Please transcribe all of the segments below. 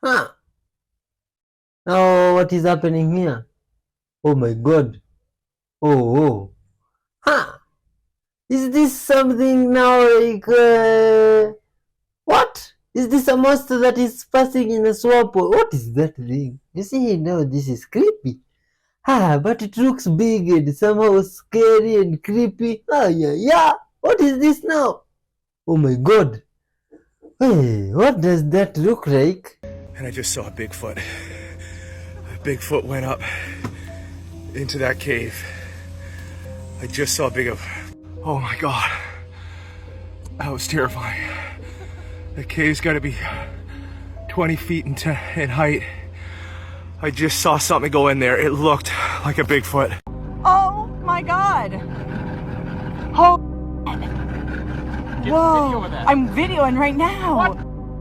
Huh? Now what is happening here? Oh my god. Oh, oh. Huh? Is this something now like what? Is this a monster that is passing in a swamp? What is that thing? You see now this is creepy. Ah, but it looks big and somehow scary and creepy. Ah, yeah, yeah. What is this now? Oh my god. Hey, what does that look like? And I just saw a Bigfoot. Bigfoot went up into that cave. I just saw Bigfoot. Oh my god. That was terrifying. The cave's gotta be 20 feet in height. I just saw something go in there. It looked like a Bigfoot. Oh my god. Oh. Whoa. I'm videoing right now. What?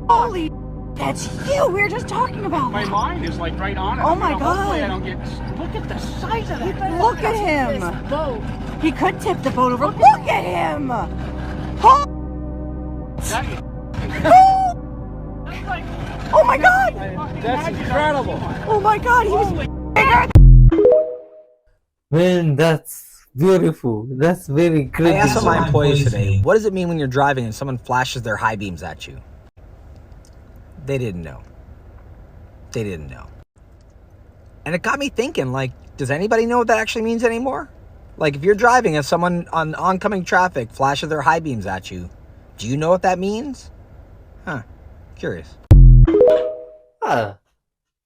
Holy, that's you. We were just talking about My that. mind is like right on it. Oh my Hopefully I god. don't get. Look at the size of that. Look at him. This boat. He could tip the boat over. Look at him. Oh, That is like, oh my god. that's incredible. Oh my god. He was Holy bigger. Man, that's beautiful. That's very I creepy. asked one of my employees today, what does it mean when you're driving and someone flashes their high beams at you? They didn't know. They didn't know. And it got me thinking, like, does anybody know what that actually means anymore? Like, if you're driving and someone on oncoming traffic flashes their high beams at you, do you know what that means? Huh. Curious. Ah.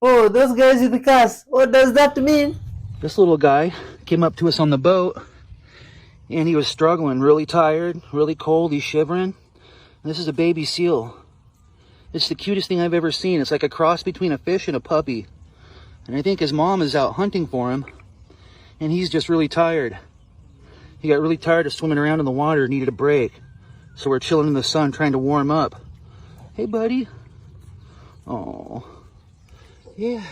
Oh, those guys in the cars. What does that mean? This little guy came up to us on the boat and he was struggling, really tired, really cold, he's shivering. And this is a baby seal. It's the cutest thing I've ever seen. It's like a cross between a fish and a puppy. And I think his mom is out hunting for him and he's just really tired. He got really tired of swimming around in the water, needed a break. So we're chilling in the sun trying to warm up. Hey buddy. Oh, yeah.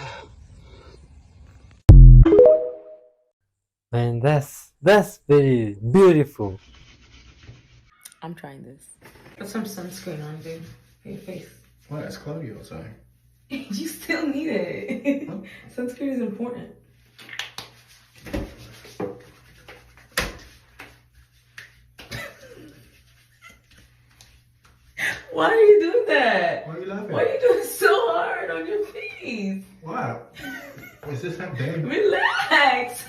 Man, that's very beautiful. I'm trying this. Put some sunscreen on, dude. For your face. What? It's cloudy outside. You still need it. Sunscreen is important. Why are you doing that? Why are you laughing? Why are you doing so hard on your face? Why? Is this not bad? Relax.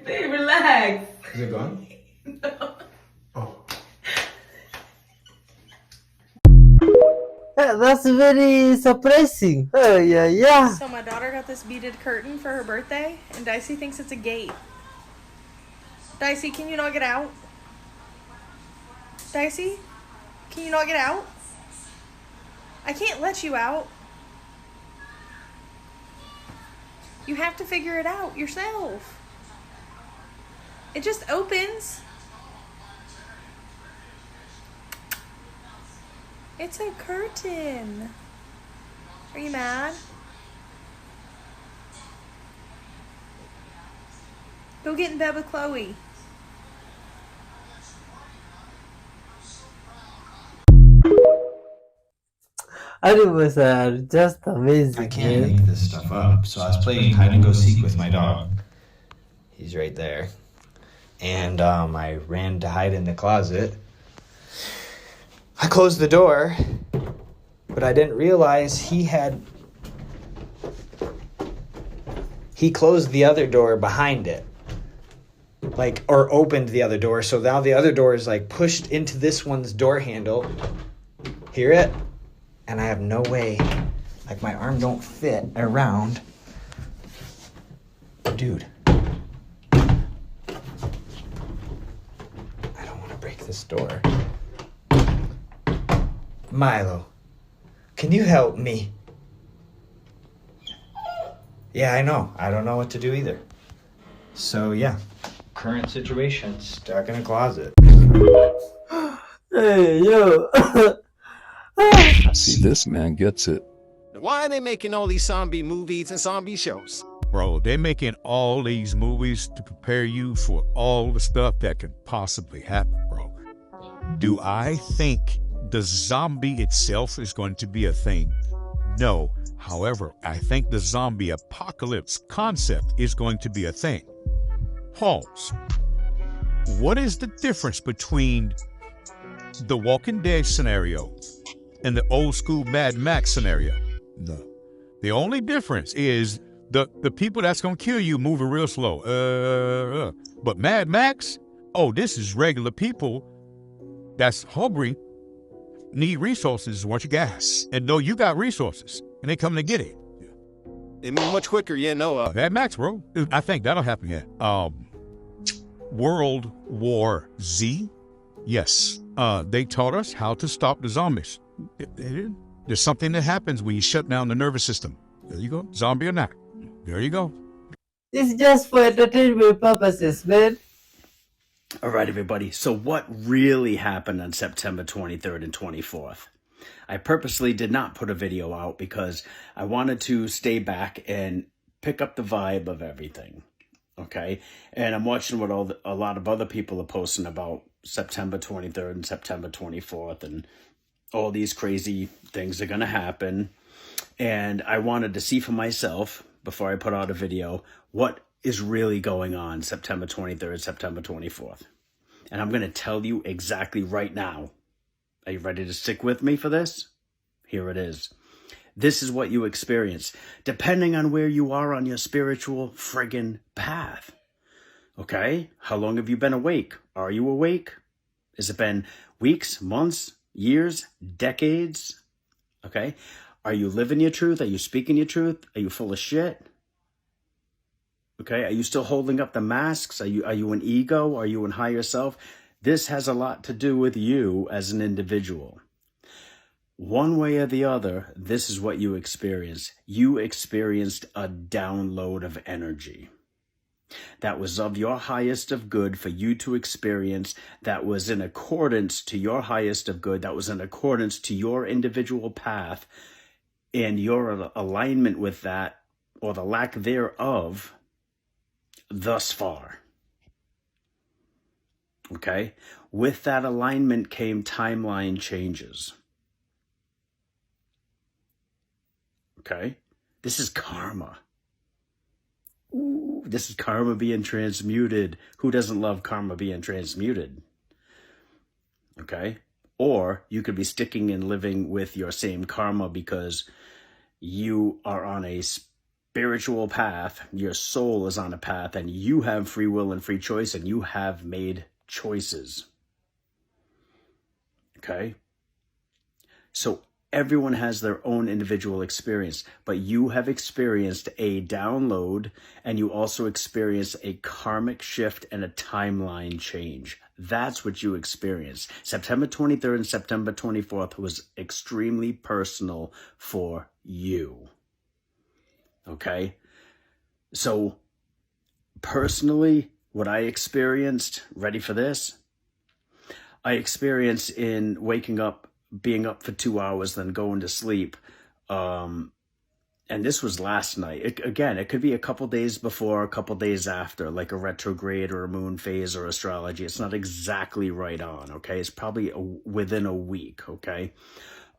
Babe, relax. Is it gone? No. Oh. Yeah, that's very surprising. Oh, yeah, yeah. So my daughter got this beaded curtain for her birthday, and Dicey thinks it's a gate. Dicey, can you not get out? Dicey, can you not get out? I can't let you out. You have to figure it out yourself. It just opens. It's a curtain. Are you mad? Go get in bed with Chloe. Animals are just amazing. I can't man. make this stuff up. So I was playing hide and go seek with my dog. He's right there. And I ran to hide in the closet. I closed the door, but I didn't realize he closed the other door behind it. Or opened the other door. So now the other door is pushed into this one's door handle. Hear it? And I have no way, my arm don't fit around. Dude. I don't want to break this door. Milo, can you help me? Yeah, I know. I don't know what to do either. So, yeah. Current situation, stuck in a closet. Hey, yo. See, this man gets it. Why are they making all these zombie movies and zombie shows? Bro, they're making all these movies to prepare you for all the stuff that could possibly happen, bro. Do I think the zombie itself is going to be a thing? No. However, I think the zombie apocalypse concept is going to be a thing. Pause. What is the difference between the Walking Dead scenario and the old school Mad Max scenario? No. The only difference is the people that's going to kill you moving real slow. But Mad Max, oh, this is regular people that's hungry, need resources, want your gas, and know you got resources, and they come to get it. They move much quicker, yeah, no. Mad Max, bro. I think that'll happen yet. World War Z? Yes. They taught us how to stop the zombies. There's something that happens when you shut down the nervous system. There you go. Zombie or not. There you go. It's just for entertainment purposes, man. All right, everybody. So what really happened on September 23rd and 24th? I purposely did not put a video out because I wanted to stay back and pick up the vibe of everything. Okay? And I'm watching what a lot of other people are posting about September 23rd and September 24th, and all these crazy things are going to happen. And I wanted to see for myself, before I put out a video, what is really going on September 23rd, September 24th. And I'm going to tell you exactly right now. Are you ready to stick with me for this? Here it is. This is what you experience, depending on where you are on your spiritual friggin' path. Okay? How long have you been awake? Are you awake? Has it been weeks, months, years, decades? Okay? Are you living your truth? Are you speaking your truth? Are you full of shit? Okay? Are you still holding up the masks? Are you an ego? Are you in higher self? This has a lot to do with you as an individual. One way or the other, this is what you experienced. You experienced a download of energy that was of your highest of good for you to experience, that was in accordance to your highest of good, that was in accordance to your individual path and your alignment with that, or the lack thereof, thus far. Okay? With that alignment came timeline changes. Okay? This is karma. Ooh, this is karma being transmuted. Who doesn't love karma being transmuted? Okay? Or you could be sticking and living with your same karma because you are on a spiritual path, your soul is on a path, and you have free will and free choice, and you have made choices. Okay? So everyone has their own individual experience, but you have experienced a download, and you also experienced a karmic shift and a timeline change. That's what you experienced. September 23rd and September 24th was extremely personal for you. Okay? So personally, what I experienced, ready for this? I experienced in waking up, being up for 2 hours, then going to sleep. And this was last night. It could be a couple days before, a couple days after, like a retrograde or a moon phase or astrology. It's not exactly right on, okay? It's probably within a week, okay?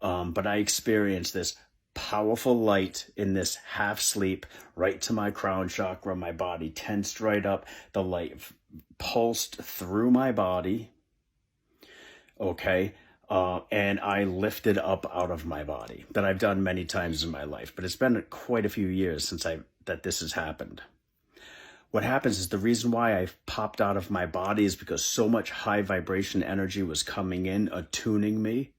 But I experienced this powerful light in this half sleep right to my crown chakra. My body tensed right up. The light pulsed through my body, okay? And I lifted up out of my body. That I've done many times in my life, but it's been quite a few years since that this has happened. What happens is the reason why I popped out of my body is because so much high vibration energy was coming in, attuning me,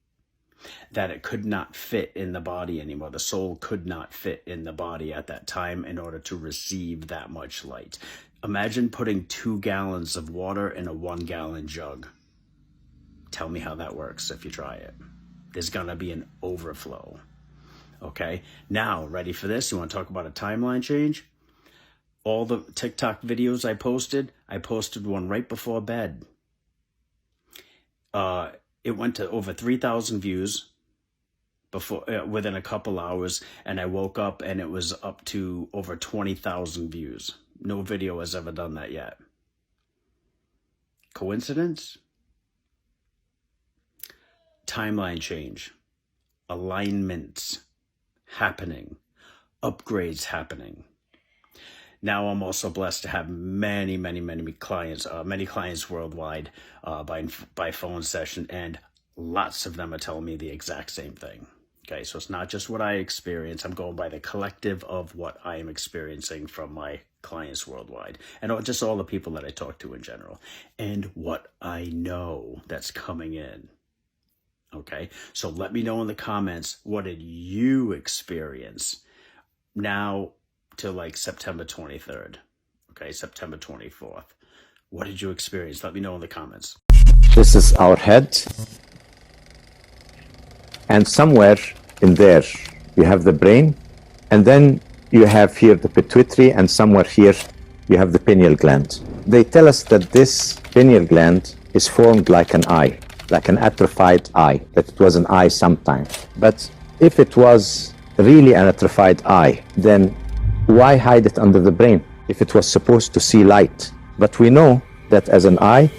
that it could not fit in the body anymore. The soul could not fit in the body at that time in order to receive that much light. Imagine putting 2 gallons of water in a 1-gallon jug. Tell me how that works if you try it. There's gonna be an overflow. Okay, now, ready for this? You wanna talk about a timeline change? All the TikTok videos I posted one right before bed. It went to over 3,000 views within a couple hours, and I woke up and it was up to over 20,000 views. No video has ever done that yet. Coincidence? Timeline change. Alignments happening, upgrades happening. Now I'm also blessed to have many clients worldwide by phone session, and lots of them are telling me the exact same thing. Okay, so it's not just what I experience. I'm going by the collective of what I am experiencing from my clients worldwide, and just all the people that I talk to in general, and what I know that's coming in. Okay, so let me know in the comments, what did you experience now to like September 23rd? Okay, September 24th. What did you experience? Let me know in the comments. This is our head. And somewhere in there, you have the brain. And then you have here the pituitary, and somewhere here, you have the pineal gland. They tell us that this pineal gland is formed like an eye, like an atrophied eye, that it was an eye sometime. But if it was really an atrophied eye, then why hide it under the brain if it was supposed to see light? But we know that as an eye,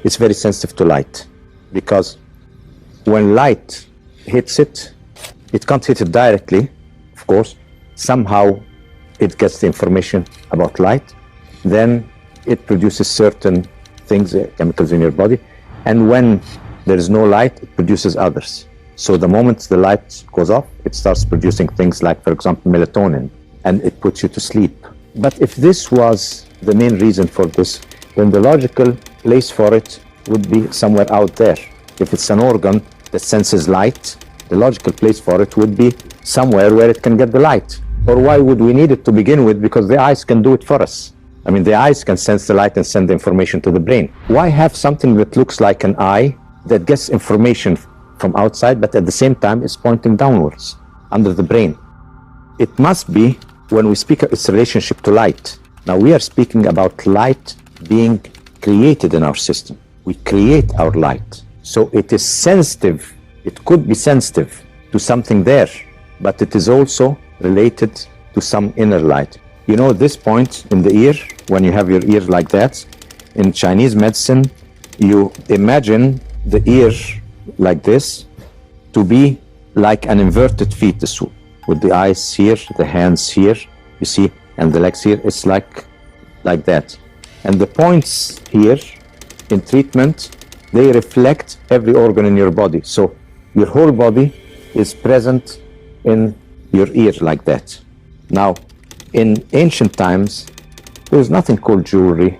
it's very sensitive to light, because when light hits it, it can't hit it directly, of course. Somehow it gets the information about light. Then it produces certain things, chemicals in your body. And when there is no light, it produces others. So the moment the light goes off, it starts producing things like, for example, melatonin, and it puts you to sleep. But if this was the main reason for this, then the logical place for it would be somewhere out there. If it's an organ that senses light, the logical place for it would be somewhere where it can get the light. Or why would we need it to begin with? Because the eyes can do it for us. I mean, the eyes can sense the light and send the information to the brain. Why have something that looks like an eye that gets information from outside, but at the same time is pointing downwards, under the brain? It must be, when we speak of its relationship to light. Now we are speaking about light being created in our system. We create our light. So it is sensitive, it could be sensitive to something there, but it is also related to some inner light. You know, this point in the ear, when you have your ear like that, in Chinese medicine, you imagine the ear like this to be like an inverted fetus, with the eyes here, the hands here, you see, and the legs here. It's like that. And the points here in treatment, they reflect every organ in your body. So your whole body is present in your ear like that. Now, in ancient times, there was nothing called jewelry.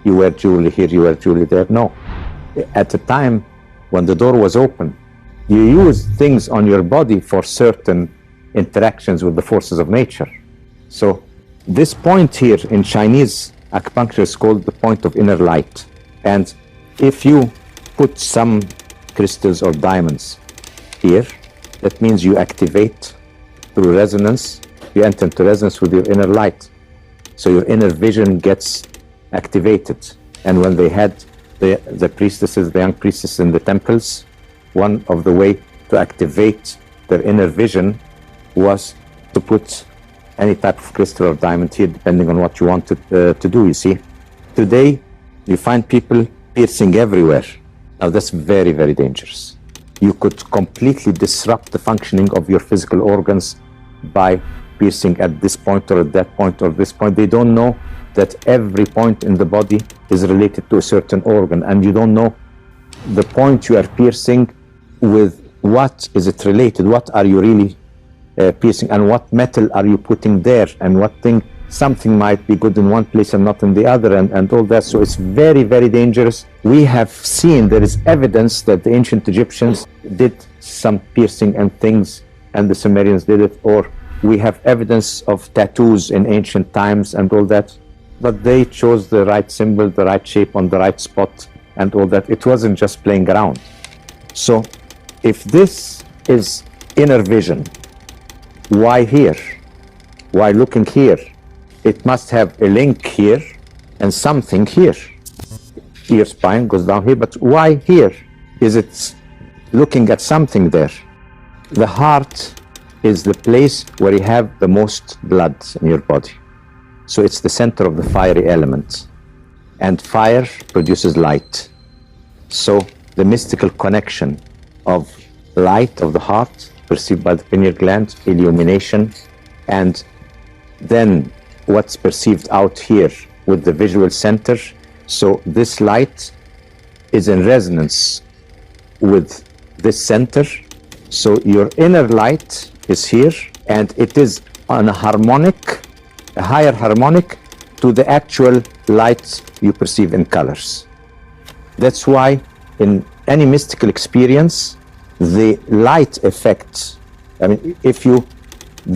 You wear jewelry here, you wear jewelry there. No. At the time when the door was open, you used things on your body for certain interactions with the forces of nature. So this point here in Chinese acupuncture is called the point of inner light. And if you put some crystals or diamonds here, that means you activate through resonance, you enter into resonance with your inner light. So your inner vision gets activated. And when they had the priestesses, the young priestesses in the temples, one of the way to activate their inner vision was to put any type of crystal or diamond here, depending on what you wanted to do, you see. Today, you find people piercing everywhere. Now that's very, very dangerous. You could completely disrupt the functioning of your physical organs by piercing at this point or at that point or this point. They don't know that every point in the body is related to a certain organ, and you don't know the point you are piercing with what is it related, what are you really piercing, and what metal are you putting there, and what thing, something might be good in one place and not in the other, and all that. So it's very, very dangerous. We have seen, there is evidence that the ancient Egyptians did some piercing and things, and the Sumerians did it, or we have evidence of tattoos in ancient times and all that, but they chose the right symbol, the right shape on the right spot and all that. It wasn't just playing around. So if this is inner vision, why here? Why looking here? It must have a link here and something here. Ear spine goes down here, but why here? Is it looking at something there? The heart is the place where you have the most blood in your body. So it's the center of the fiery element. And fire produces light. So the mystical connection of light of the heart perceived by the pineal gland, illumination, and then what's perceived out here with the visual center. So this light is in resonance with this center. So your inner light is here, and it is on a harmonic, a higher harmonic to the actual light you perceive in colors. That's why in any mystical experience, the light effect, I mean, if you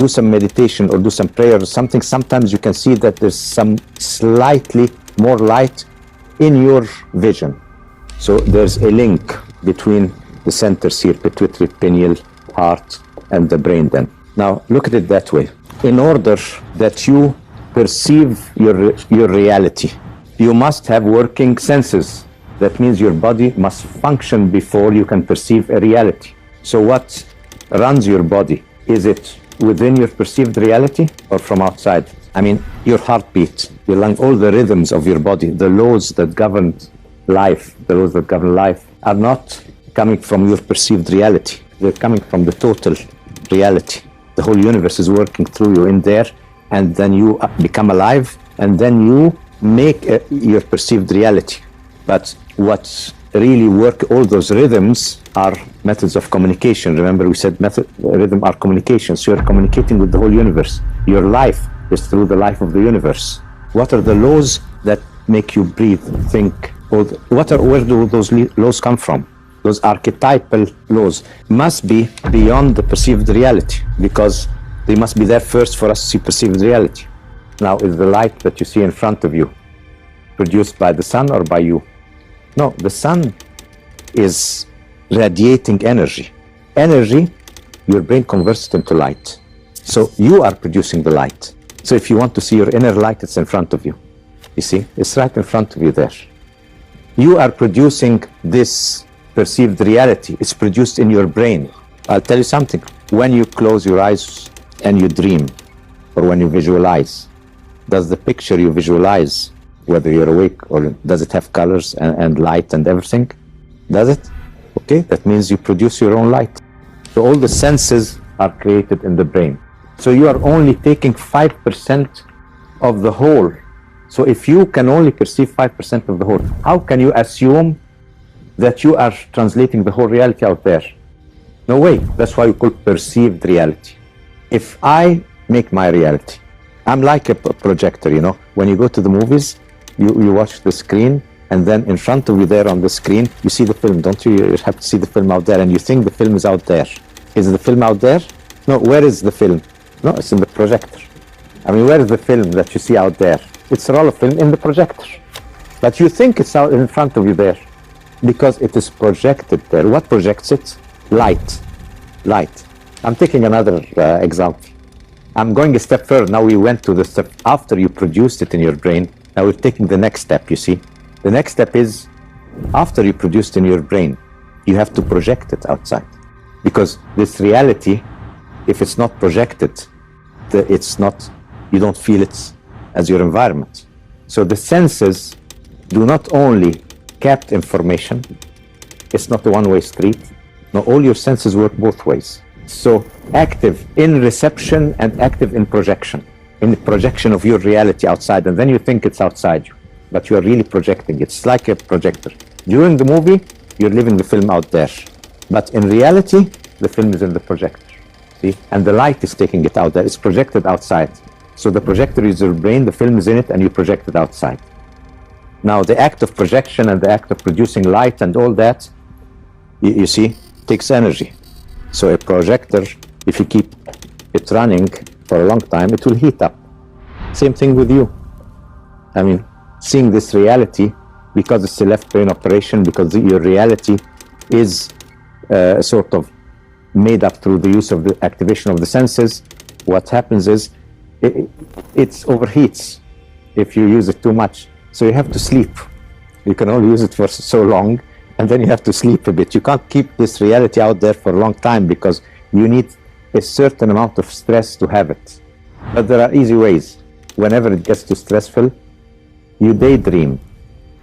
do some meditation or do some prayer or something, sometimes you can see that there's some slightly more light in your vision. So there's a link between the centers here, pituitary, pineal, heart, and the brain then. Now, look at it that way. In order that you perceive your reality, you must have working senses. That means your body must function before you can perceive a reality. So what runs your body? Is it within your perceived reality or from outside? I mean, your heartbeat, your lung, all the rhythms of your body, the laws that govern life, are not coming from your perceived reality. They're coming from the total reality. The whole universe is working through you in there, and then you become alive, and then you make your perceived reality. But what really work all those rhythms are methods of communication. Remember, we said rhythm are communication. So you're communicating with the whole universe. Your life is through the life of the universe. What are the laws that make you breathe, think? Where do those laws come from? Those archetypal laws must be beyond the perceived reality, because they must be there first for us to see perceived reality. Now, is the light that you see in front of you produced by the sun or by you? No, the sun is radiating energy. Energy, your brain converts it into light. So you are producing the light. So if you want to see your inner light, it's in front of you. You see, it's right in front of you there. You are producing this perceived reality. It's produced in your brain. I'll tell you something. When you close your eyes and you dream, or when you visualize, does the picture you visualize, whether you're awake or does it have colors and light and everything? Does it? Okay, that means you produce your own light. So all the senses are created in the brain. So you are only taking 5% of the whole. So if you can only perceive 5% of the whole, how can you assume that you are translating the whole reality out there? No way. That's why you call perceived reality. If I make my reality, I'm like a projector, you know. When you go to the movies, you watch the screen, and then in front of you there on the screen, you see the film, don't you? You have to see the film out there, and you think the film is out there. Is the film out there? No, where is the film? No, it's in the projector. I mean, where is the film that you see out there? It's a roll of film in the projector. But you think it's out in front of you there, because it is projected there. What projects it? Light. Light. I'm taking another example. I'm going a step further. Now we went to the step after you produced it in your brain. Now we're taking the next step, you see. The next step is, after you produced in your brain, you have to project it outside. Because this reality, if it's not projected, it's not, you don't feel it as your environment. So the senses do not only capture information, it's not a one-way street. No, all your senses work both ways. So active in reception and active in projection. In the projection of your reality outside, and then you think it's outside you, but you are really projecting it. It's like a projector. During the movie, you're living the film out there, but in reality, the film is in the projector. See, and the light is taking it out there. It's projected outside. So the projector is your brain, the film is in it, and you project it outside. Now, the act of projection and the act of producing light and all that, you see, takes energy. So a projector, if you keep it running for a long time, it will heat up. Same thing with you. I mean, seeing this reality, because it's a left brain operation, because your reality is sort of made up through the use of the activation of the senses, what happens is it overheats if you use it too much. So you have to sleep. You can only use it for so long, and then you have to sleep a bit. You can't keep this reality out there for a long time, because you need a certain amount of stress to have it. But there are easy ways. Whenever it gets too stressful, you daydream.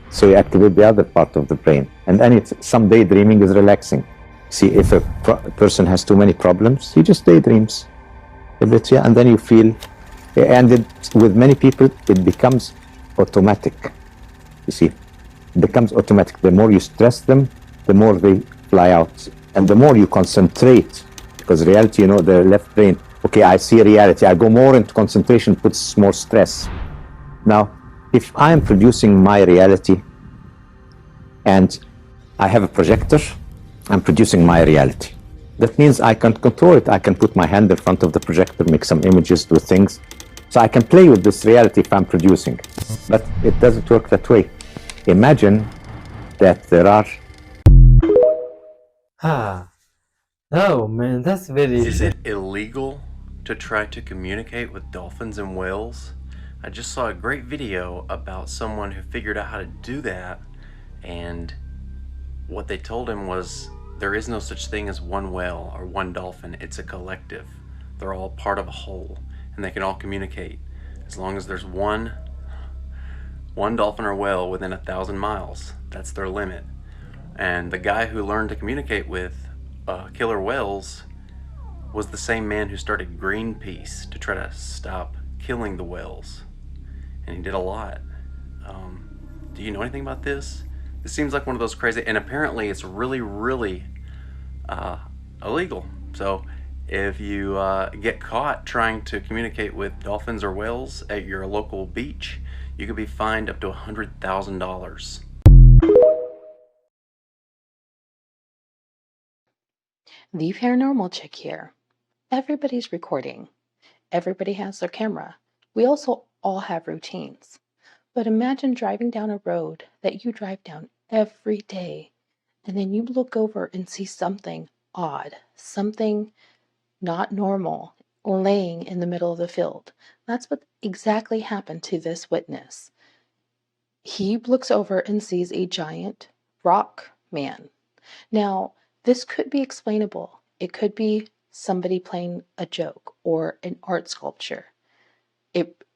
So you activate the other part of the brain. And then some daydreaming is relaxing. See, if a person has too many problems, he just daydreams a bit, yeah, and then you feel, and with many people, it becomes automatic. You see, it becomes automatic. The more you stress them, the more they fly out, and the more you concentrate, because reality, you know, the left brain, okay, I see reality, I go more into concentration, puts more stress. Now, if I am producing my reality and I have a projector, I'm producing my reality. That means I can control it. I can put my hand in front of the projector, make some images, do things. So I can play with this reality if I'm producing. But it doesn't work that way. Imagine that there are... Oh man, that's very... Is it illegal to try to communicate with dolphins and whales? I just saw a great video about someone who figured out how to do that, and what they told him was there is no such thing as one whale or one dolphin. It's a collective. They're all part of a whole, and they can all communicate as long as there's one dolphin or whale within 1,000 miles. That's their limit. And the guy who learned to communicate with killer whales was the same man who started Greenpeace to try to stop killing the whales, and he did a lot. Do you know anything about this? This seems like one of those crazy, and apparently it's really, really illegal. So if you get caught trying to communicate with dolphins or whales at your local beach, you could be fined up to $100,000. The paranormal chick here. Everybody's recording. Everybody has their camera. We also all have routines. But imagine driving down a road that you drive down every day, and then you look over and see something odd, something not normal, laying in the middle of the field. That's what exactly happened to this witness. He looks over and sees a giant rock man. Now, this could be explainable. It could be somebody playing a joke or an art sculpture.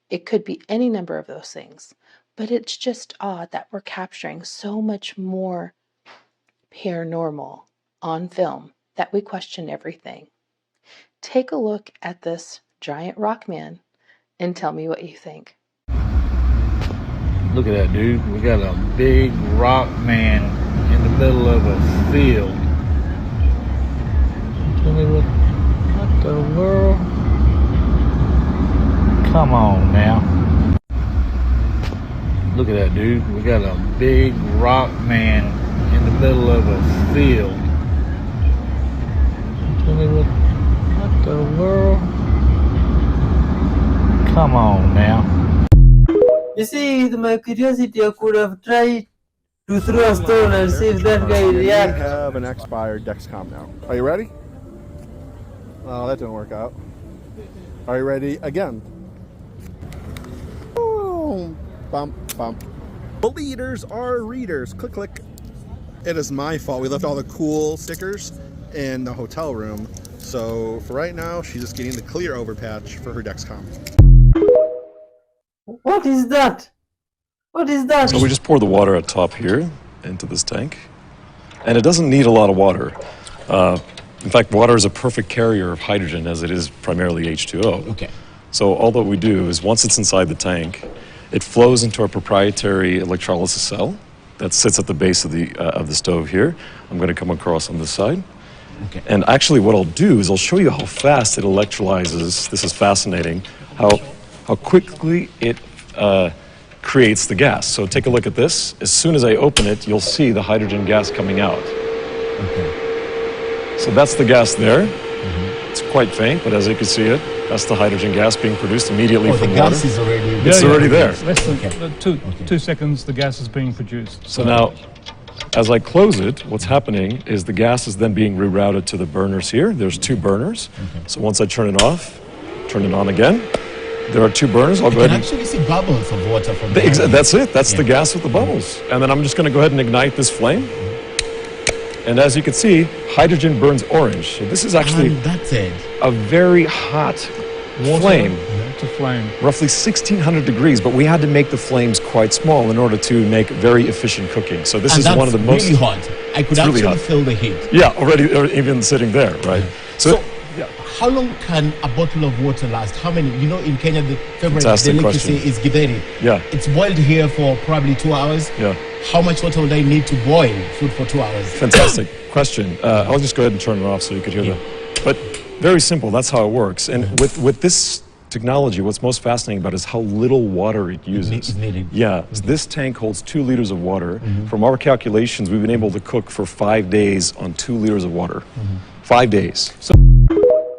It could be any number of those things. But it's just odd that we're capturing so much more paranormal on film that we question everything. Take a look at this giant rock man and tell me what you think. Look at that, dude. We got a big rock man in the middle of a field. Tell me what the world? Come on now. Look at that, dude. We got a big rock man in the middle of a field. Tell me what the world? Come on now. You see, with my curiosity, I could have tried to throw a stone and see if that guy reacts. We have an expired Dexcom now. Are you ready? Oh, that didn't work out. Are you ready again? Boom, bump, bump. Leaders are readers. Click, click. It is my fault. We left all the cool stickers in the hotel room. So for right now, she's just getting the clear over patch for her Dexcom. What is that? What is that? So we just pour the water at top here into this tank, and it doesn't need a lot of water. In fact, water is a perfect carrier of hydrogen, as it is primarily H2O. Okay. So all that we do is once it's inside the tank, it flows into our proprietary electrolysis cell that sits at the base of the stove here. I'm going to come across on this side. Okay. And actually what I'll do is I'll show you how fast it electrolyzes. This is fascinating, how quickly it creates the gas. So take a look at this. As soon as I open it, you'll see the hydrogen gas coming out. Okay. So that's the gas there. Mm-hmm. It's quite faint, but as you can see it, that's the hydrogen gas being produced immediately from the water. gas is already... It's already there. Less than 2 seconds, the gas is being produced. So now, as I close it, what's happening is the gas is then being rerouted to the burners here. There's 2 burners. Okay. So once I turn it off, turn it on again, there are 2 burners. I'll go ahead and... You can actually see bubbles of water from That's it. That's the gas with the bubbles. And then I'm just going to go ahead and ignite this flame. And as you can see, hydrogen burns orange. So this is actually that's it. A very hot flame. It's a flame. Roughly 1600 degrees, but we had to make the flames quite small in order to make very efficient cooking. So this is one of the most... really hot. I could It's really actually hot. feel the heat. Yeah, already, or even sitting there, right? So, how long can a bottle of water last? How many? You know, in Kenya, the favorite Fantastic delicacy question. is githeri. Yeah. It's boiled here for probably 2 hours. Yeah. How much water would I need to boil food for 2 hours? Fantastic question. I'll just go ahead and turn it off so you could hear that. But very simple, that's how it works. And with this technology, what's most fascinating about it is how little water it uses. Yeah, this tank holds 2 liters of water. From our calculations, we've been able to cook for 5 days on 2 liters of water. 5 days.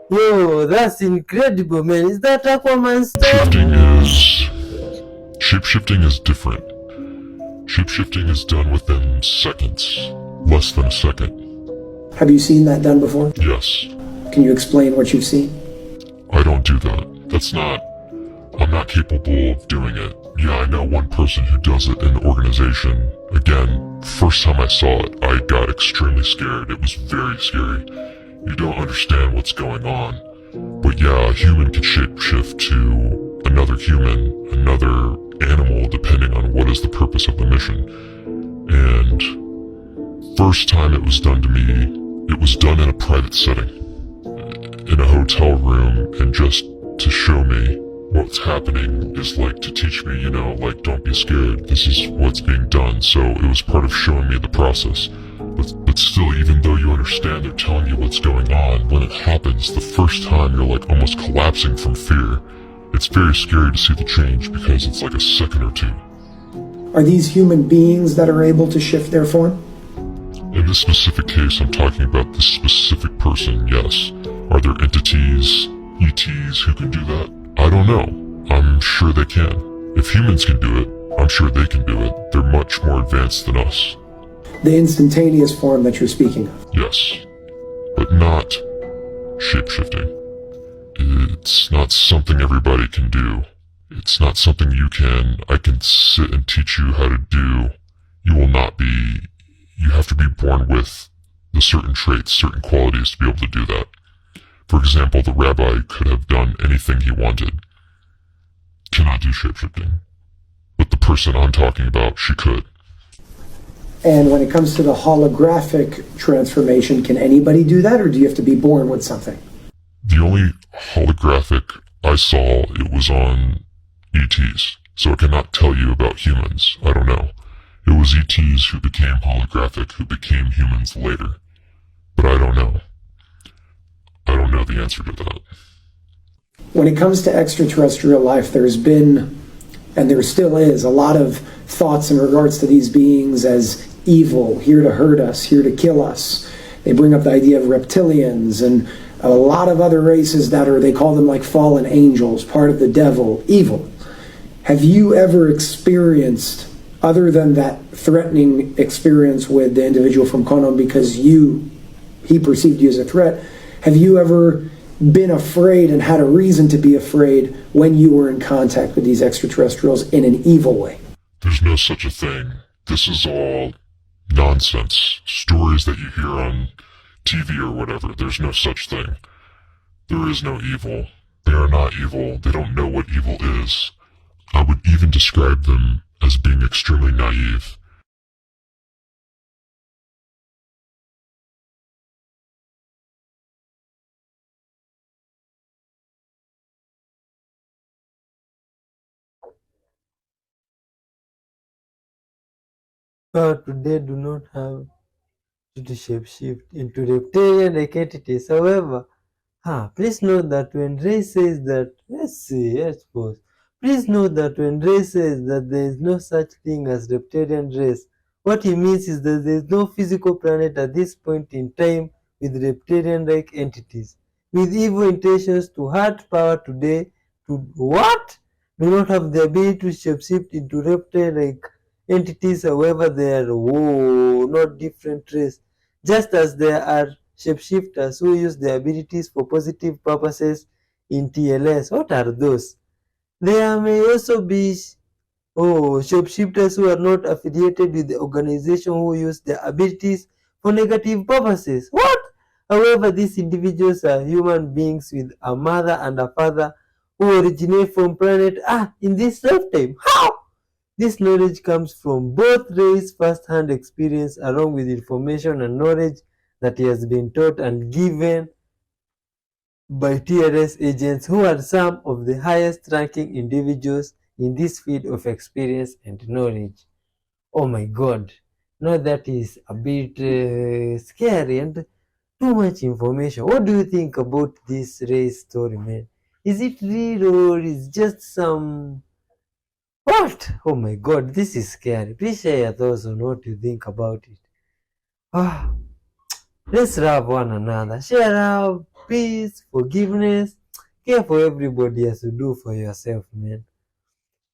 Yo, that's incredible, man. Is that Aquaman stuff? Shapeshifting is different. Shapeshifting is done within seconds. Less than a second. Have you seen that done before? Yes. Can you explain what you've seen? I don't do that. I'm not capable of doing it. Yeah, I know one person who does it in the organization. Again, first time I saw it, I got extremely scared. It was very scary. You don't understand what's going on. But yeah, a human can shapeshift to another human, another animal, depending on what is the purpose of the mission. And first time it was done to me, it was done in a private setting, in a hotel room, and just to show me what's happening is like to teach me, like don't be scared, this is what's being done. So it was part of showing me the process. But still, even though you understand they're telling you what's going on, when it happens, the first time you're like almost collapsing from fear. It's very scary to see the change because it's like a second or two. Are these human beings that are able to shift their form? In this specific case, I'm talking about this specific person, yes. Are there entities, ETs, who can do that? I don't know. I'm sure they can. If humans can do it, I'm sure they can do it. They're much more advanced than us. The instantaneous form that you're speaking of? Yes. But not shapeshifting. It's not something everybody can do. It's not something I can sit and teach you how to do. You have to be born with the certain traits, certain qualities to be able to do that. For example, the rabbi could have done anything he wanted. Cannot do shapeshifting. But the person I'm talking about, she could. And when it comes to the holographic transformation, can anybody do that, or do you have to be born with something? The only holographic I saw, it was on ETs, so I cannot tell you about humans. I don't know. It was ETs who became holographic, who became humans later. But I don't know. I don't know the answer to that. When it comes to extraterrestrial life, there's been, and there still is, a lot of thoughts in regards to these beings as evil, here to hurt us, here to kill us. They bring up the idea of reptilians and a lot of other races that they call them like fallen angels, part of the devil, evil. Have you ever experienced, other than that threatening experience with the individual from Konon because he perceived you as a threat, have you ever been afraid and had a reason to be afraid when you were in contact with these extraterrestrials in an evil way? There's no such a thing. This is all nonsense. Stories that you hear on TV or whatever. There's no such thing. There is no evil. They are not evil. They don't know what evil is. I would even describe them as being extremely naive. Today do not have to shapeshift into reptilian-like entities. However, please note that when Ray says that, let's pause. Please note that when Ray says that there is no such thing as reptilian race, what he means is that there is no physical planet at this point in time with reptilian-like entities, with evil intentions to hurt power today, to what? Do not have the ability to shapeshift into reptile-like entities. However, they are not different race. Just as there are shapeshifters who use their abilities for positive purposes in TLS. What are those? There may also be shapeshifters who are not affiliated with the organization who use their abilities for negative purposes. What? However, these individuals are human beings with a mother and a father who originate from planet in this lifetime. How? This knowledge comes from both Ray's first-hand experience along with information and knowledge that he has been taught and given by TRS agents who are some of the highest-ranking individuals in this field of experience and knowledge. Oh my God! Now that is a bit scary and too much information. What do you think about this Ray story, man? Is it real or is just some... What? Oh my God, this is scary. Please share your thoughts on what you think about it. Ah, let's love one another. Share love, peace, forgiveness. Care for everybody as you do for yourself, man.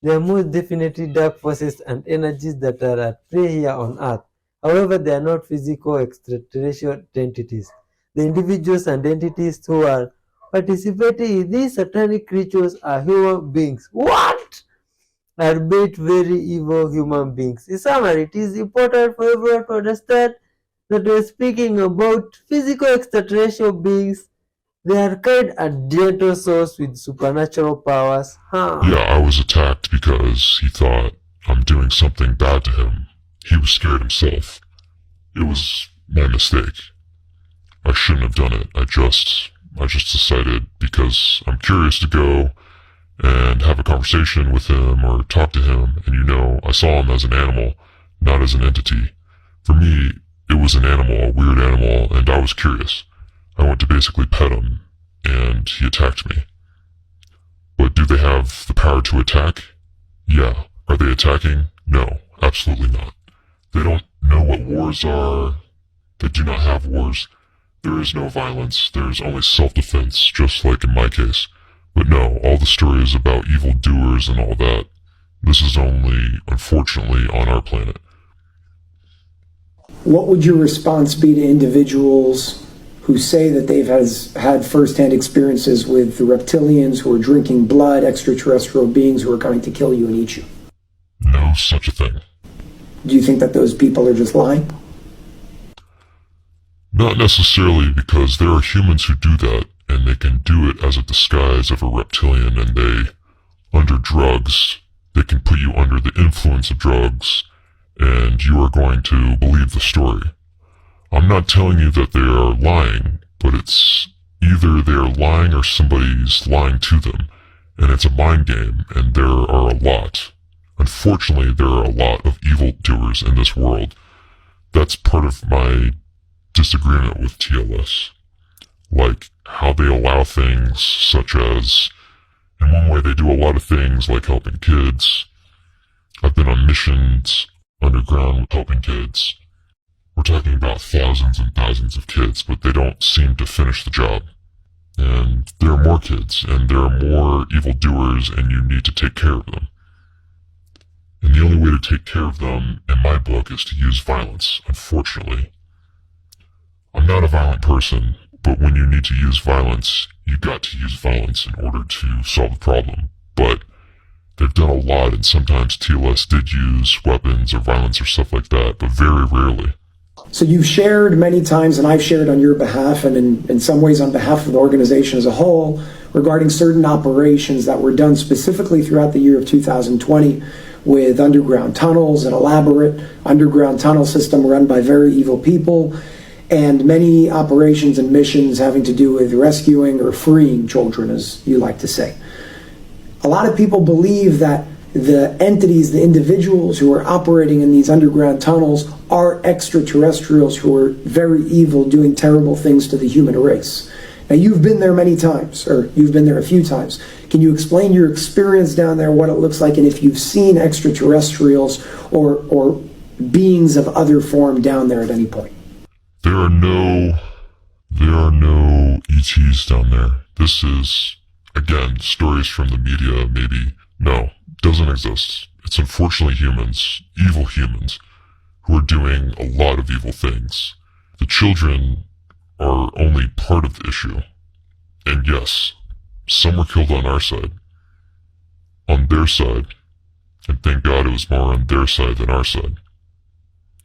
There are most definitely dark forces and energies that are at play here on Earth. However, they are not physical extraterrestrial entities. The individuals and entities who are participating in these satanic rituals are human beings. What? Albeit very evil human beings. In summary, it is important for everyone to understand that we are speaking about physical extraterrestrial beings. They are kind and gentle souls with supernatural powers. Yeah, I was attacked because he thought I'm doing something bad to him. He was scared himself. It was my mistake. I shouldn't have done it. I just decided because I'm curious to go and have a conversation with him or talk to him, and I saw him as an animal, not as an entity. For me, it was an animal, a weird animal, and I was curious. I went to basically pet him, and he attacked me. But do they have the power to attack? Yeah. Are they attacking? No, absolutely not. They don't know what wars are. They do not have wars. There is no violence. There's only self-defense, just like in my case. But no, all the stories about evildoers and all that, this is only, unfortunately, on our planet. What would your response be to individuals who say that they've had first-hand experiences with the reptilians who are drinking blood, extraterrestrial beings who are coming to kill you and eat you? No such a thing. Do you think that those people are just lying? Not necessarily, because there are humans who do that, and they can do it as a disguise of a reptilian, and under drugs, they can put you under the influence of drugs, and you are going to believe the story. I'm not telling you that they are lying, but it's either they are lying or somebody's lying to them, and it's a mind game, and there are a lot. Unfortunately, there are a lot of evildoers in this world. That's part of my disagreement with TLS. Like, how they allow things such as, in one way they do a lot of things like helping kids. I've been on missions underground with helping kids. We're talking about thousands and thousands of kids, but they don't seem to finish the job. And there are more kids, and there are more evildoers, and you need to take care of them. And the only way to take care of them, in my book, is to use violence, unfortunately. I'm not a violent person, but when you need to use violence, you got to use violence in order to solve the problem. But they've done a lot, and sometimes TLS did use weapons or violence or stuff like that, but very rarely. So you've shared many times, and I've shared on your behalf, and in some ways on behalf of the organization as a whole, regarding certain operations that were done specifically throughout the year of 2020 with underground tunnels, an elaborate underground tunnel system run by very evil people, and many operations and missions having to do with rescuing or freeing children, as you like to say. A lot of people believe that the entities, the individuals who are operating in these underground tunnels are extraterrestrials who are very evil, doing terrible things to the human race. Now, you've been there many times, or you've been there a few times. Can you explain your experience down there, what it looks like, and if you've seen extraterrestrials or beings of other form down there at any point? There are no ETs down there. This is, again, stories from the media, maybe. No, doesn't exist. It's unfortunately humans, evil humans, who are doing a lot of evil things. The children are only part of the issue. And yes, some were killed on our side. On their side. And thank God it was more on their side than our side.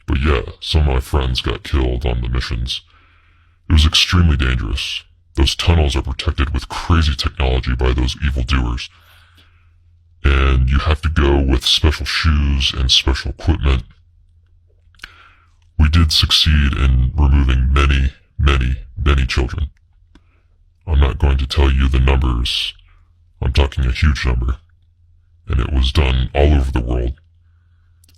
But yeah, some of my friends got killed on the missions. It was extremely dangerous. Those tunnels are protected with crazy technology by those evildoers. And you you have to go with special shoes and special equipment. We did succeed in removing many, many, many children. I'm not going to tell you the numbers. I'm talking a huge number. And it was done all over the world.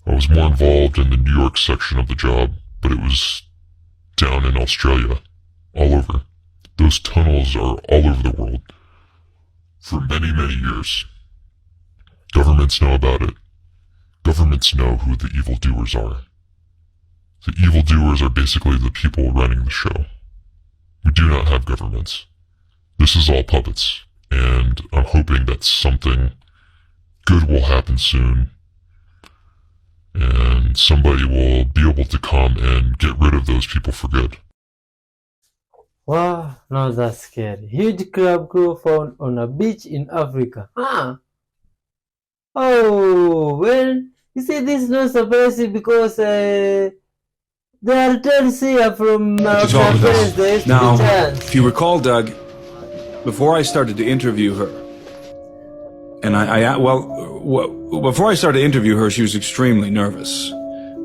I was more involved in the New York section of the job, but it was down in Australia, all over. Those tunnels are all over the world for many, many years. Governments know about it. Governments know who the evildoers are. The evildoers are basically the people running the show. We do not have governments. This is all puppets, and I'm hoping that something good will happen soon, and somebody will be able to come and get rid of those people for good. Wow, now that's scary. Huge crab crew found on a beach in Africa. Huh? Oh, well, you see, this is not surprising because there are tales here from our friends. There is Now, the chance. if you recall, Doug, before I started to interview her, and before I started to interview her, she was extremely nervous,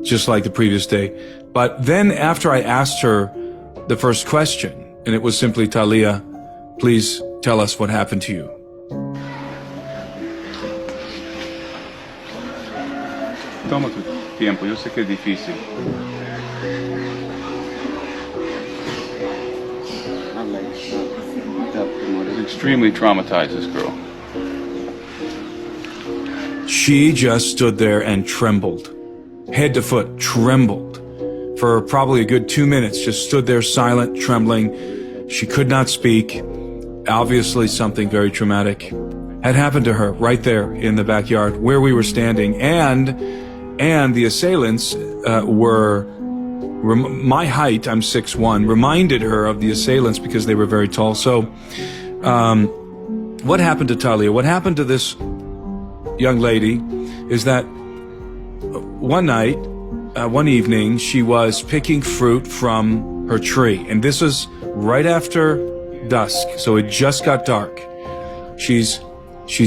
just like the previous day. But then after I asked her the first question, and it was simply, Talia, please tell us what happened to you. Toma tu tiempo, yo sé que es difícil. It's extremely traumatized, this girl. She just stood there and trembled, head to foot, trembled. For probably a good 2 minutes, just stood there silent, trembling. She could not speak. Obviously something very traumatic had happened to her right there in the backyard where we were standing. And the assailants my height, I'm 6'1", reminded her of the assailants because they were very tall. So what happened to Talia? What happened to this young lady is that one night, one evening, she was picking fruit from her tree. And this was right after dusk, so it just got dark. She's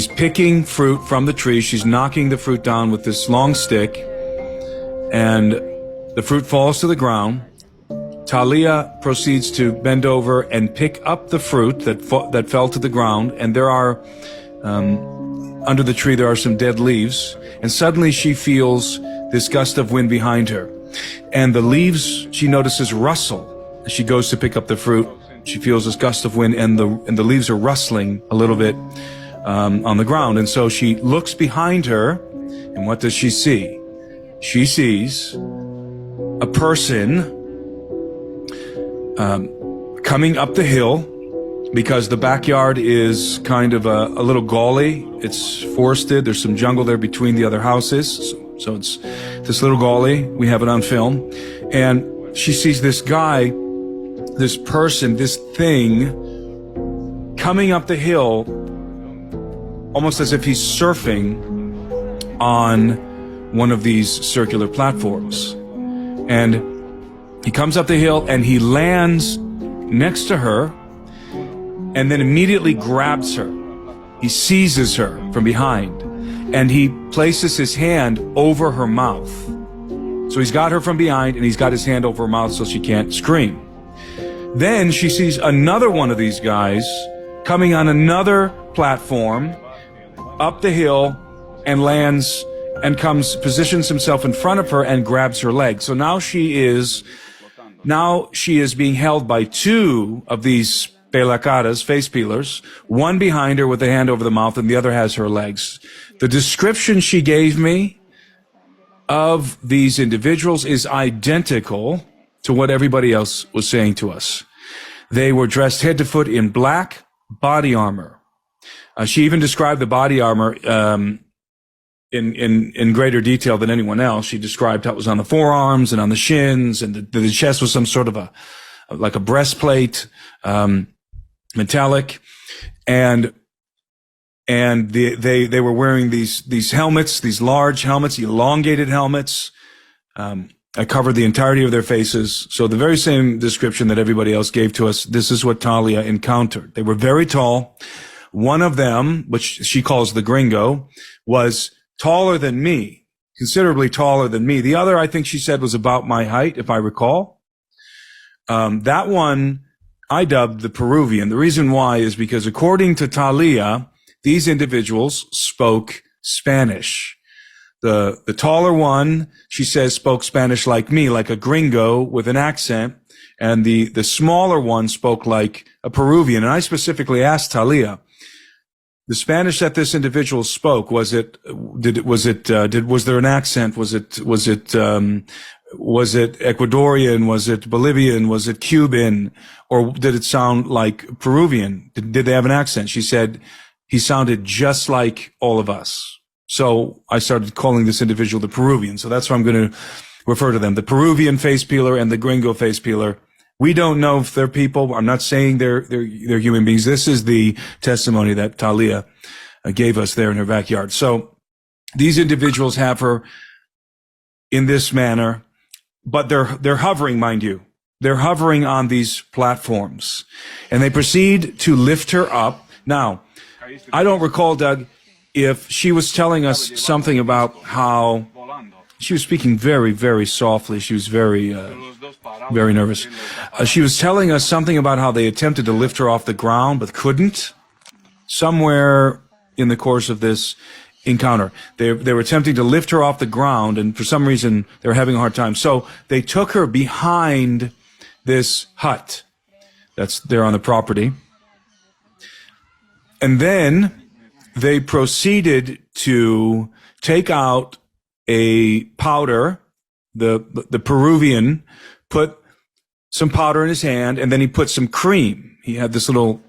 picking fruit from the tree. She's knocking the fruit down with this long stick, and the fruit falls to the ground. Talia proceeds to bend over and pick up the fruit that fell to the ground, and there are, under the tree, there are some dead leaves, and suddenly she feels this gust of wind behind her. And the leaves, she notices, rustle as she goes to pick up the fruit. She feels this gust of wind, and the leaves are rustling a little bit on the ground. And so she looks behind her, and what does she see? She sees a person coming up the hill, because the backyard is kind of a little gully. It's forested. There's some jungle there between the other houses. So it's this little gully. We have it on film. And she sees this guy, this person, this thing coming up the hill, almost as if he's surfing on one of these circular platforms. And he comes up the hill and he lands next to her, and then immediately grabs her. He seizes her from behind, and he places his hand over her mouth. So he's got her from behind, and he's got his hand over her mouth so she can't scream. Then she sees another one of these guys coming on another platform up the hill, and lands and positions himself in front of her and grabs her leg. So now she is being held by two of these pelacadas, face peelers, one behind her with a hand over the mouth, and the other has her legs. The description she gave me of these individuals is identical to what everybody else was saying to us. They were dressed head to foot in black body armor. She even described the body armor in greater detail than anyone else. She described how it was on the forearms and on the shins, and the chest was some sort of like a breastplate, metallic, and they were wearing these helmets, these large helmets, elongated helmets. I covered the entirety of their faces. So the very same description that everybody else gave to us, this is what Talia encountered. They were very tall. One of them, which she calls the gringo, was taller than me, considerably taller than me. The other, I think she said, was about my height, if I recall. That one I dubbed the Peruvian. The reason why is because according to Talia, these individuals spoke Spanish. The taller one, she says, spoke Spanish like me, like a gringo with an accent. And the smaller one spoke like a Peruvian. And I specifically asked Talia, the Spanish that this individual spoke, was there an accent? Was it Ecuadorian? Was it Bolivian? Was it Cuban? Or did it sound like Peruvian? Did they have an accent? She said he sounded just like all of us. So I started calling this individual the Peruvian. So that's how I'm going to refer to them. The Peruvian face peeler and the gringo face peeler. We don't know if they're people. I'm not saying they're human beings. This is the testimony that Talia gave us there in her backyard. So these individuals have her in this manner, but they're hovering, mind you. They're hovering on these platforms, and they proceed to lift her up. Now, I don't recall, Doug, if she was telling us something about how she was speaking very, very softly. She was very nervous. She was telling us something about how they attempted to lift her off the ground, but couldn't. Somewhere in the course of this encounter, they were attempting to lift her off the ground, and for some reason, they were having a hard time. So they took her behind this hut that's there on the property. And then they proceeded to take out a powder. The Peruvian put some powder in his hand, and then he put some cream. He had this little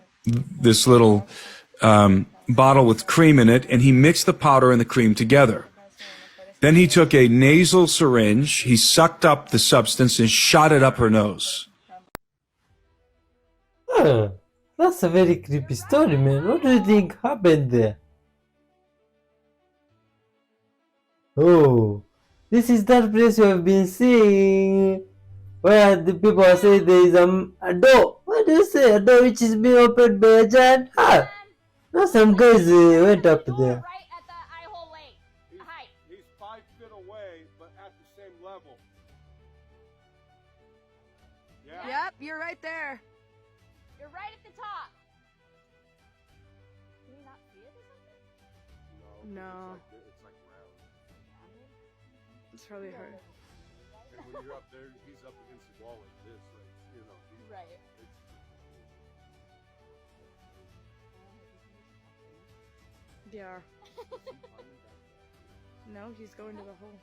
bottle with cream in it, and he mixed the powder and the cream together. Then he took a nasal syringe, he sucked up the substance and shot it up her nose. Oh, that's a very creepy story, man. What do you think happened there? Oh, this is that place you have been seeing, where the people are saying there is a door. What do you say? A door which is being opened by a giant heart. Now some guys went up there. He's 5 feet away, but at the same level. Yeah. Yep, you're right there. You're right at the top. Can you not see it or something? No. It's like round. It's probably hard. And when you're up there, he's up against the wall like this, like, you know. Right. Yeah. No, he's going to the hole.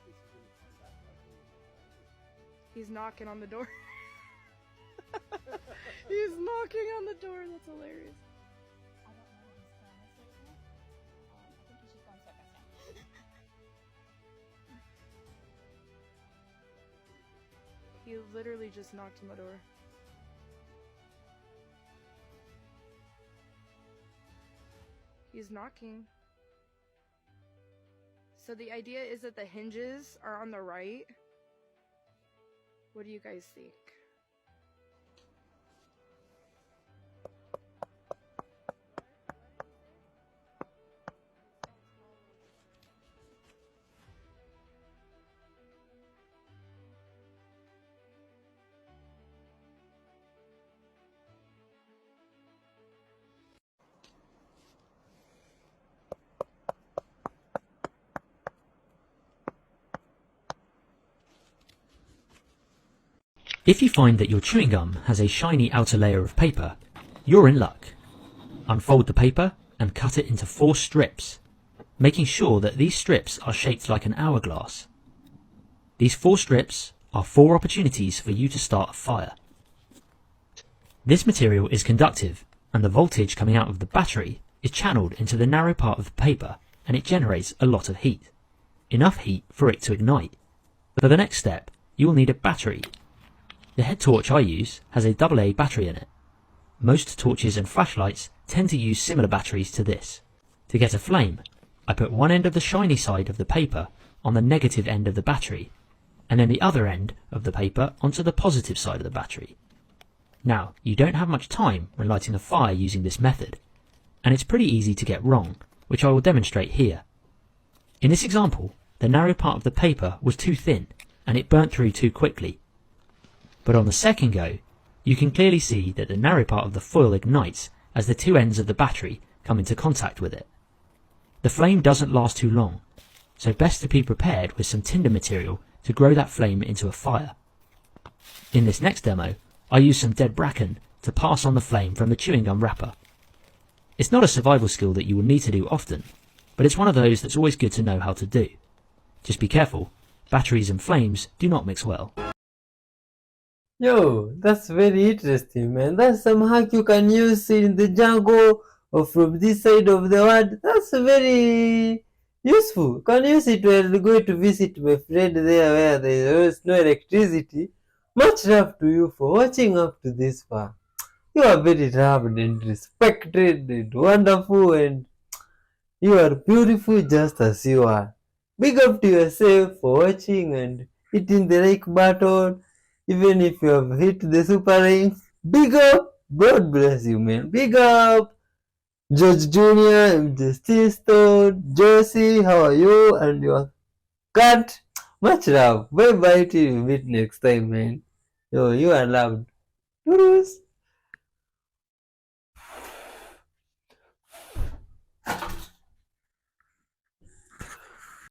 He's knocking on the door. He's knocking on the door. That's hilarious. I don't know his promise right now. I think he's just going step by step. He literally just knocked on the door. He's knocking. So the idea is that the hinges are on the right. What do you guys think? If you find that your chewing gum has a shiny outer layer of paper, you're in luck. Unfold the paper and cut it into 4 strips, making sure that these strips are shaped like an hourglass. These 4 strips are 4 opportunities for you to start a fire. This material is conductive, and the voltage coming out of the battery is channeled into the narrow part of the paper, and it generates a lot of heat. Enough heat for it to ignite. For the next step, you will need a battery. The head torch I use has a AA battery in it. Most torches and flashlights tend to use similar batteries to this. To get a flame, I put one end of the shiny side of the paper on the negative end of the battery, and then the other end of the paper onto the positive side of the battery. Now, you don't have much time when lighting a fire using this method, and it's pretty easy to get wrong, which I will demonstrate here. In this example, the narrow part of the paper was too thin and it burnt through too quickly. But on the second go, you can clearly see that the narrow part of the foil ignites as the two ends of the battery come into contact with it. The flame doesn't last too long, so best to be prepared with some tinder material to grow that flame into a fire. In this next demo, I use some dead bracken to pass on the flame from the chewing gum wrapper. It's not a survival skill that you will need to do often, but it's one of those that's always good to know how to do. Just be careful, batteries and flames do not mix well. Yo, that's very interesting, man. That's some hack you can use in the jungle or from this side of the world. That's very useful. Can use it when you're going to visit my friend there where there is no electricity. Much love to you for watching up to this far. You are very loved and respected and wonderful, and you are beautiful just as you are. Big up to yourself for watching and hitting the like button. Even if you have hit the super ring, big up! God bless you, man. Big up! George Jr., Justin Stone, Josie, how are you? And your cat. Much love. Bye bye till we meet next time, man. Yo, you are loved. Toodles!